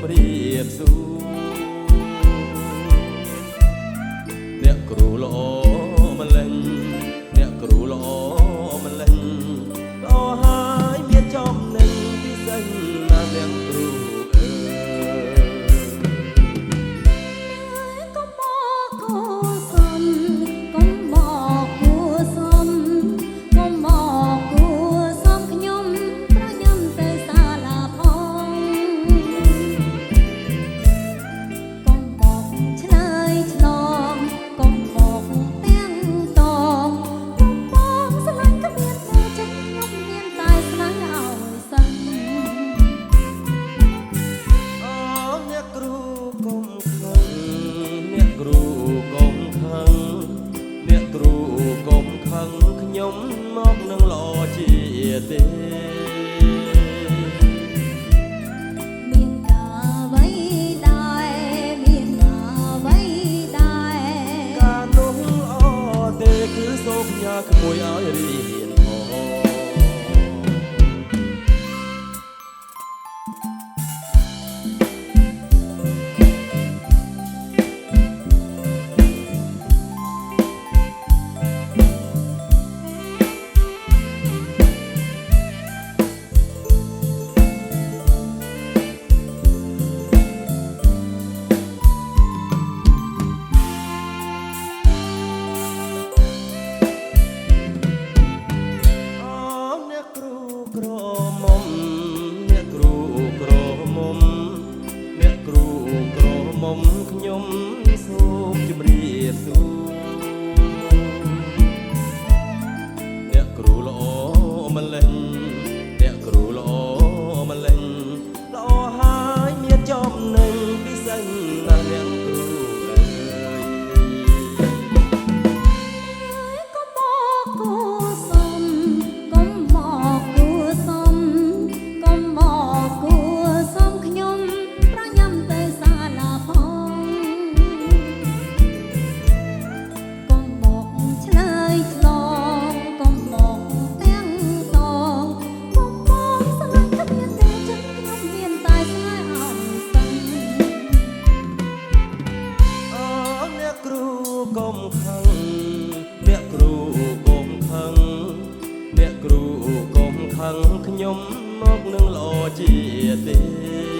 รีบสู้អ្នកគ្រូល្អម្លេះអ្នកគ្រូល្អម្លេះដល់ហើយមានចំណេញពិសេសណាស់អ្នកគ្រូខ្ញុំមកនឹងល្អជាទេមានការអ្វីដែរមានការអ្វីដែរការនោះល្អទេគឺសូមញ៉ាក្មួយឲ្យរៀនខ្ញុំសូមជម្រាបសួរអ្នកគ្រូល្អម្លេះអ្នកគ្រូល្អម្លេះល្អហើយមានចំណេញពិសេសណាស់អ្នកគ្រូកុំមកគួសុំកុំមកគួសុំកុំមកគួសុំខ្ញុំប្រញាំទៅសាលាផងឆ្លើយឆ្លងកុំមកទាំងតងបងបងស្លាញ់គ្មានទេចិត្តខ្ញុំមានតែស្នេហ៍ឲ្យសិនអូអ្នកគ្រូកុំខឹងអ្នកគ្រូកុំខឹងអ្នកគ្រូកុំខឹងខ្ញុំមកនឹងល្អជាទេ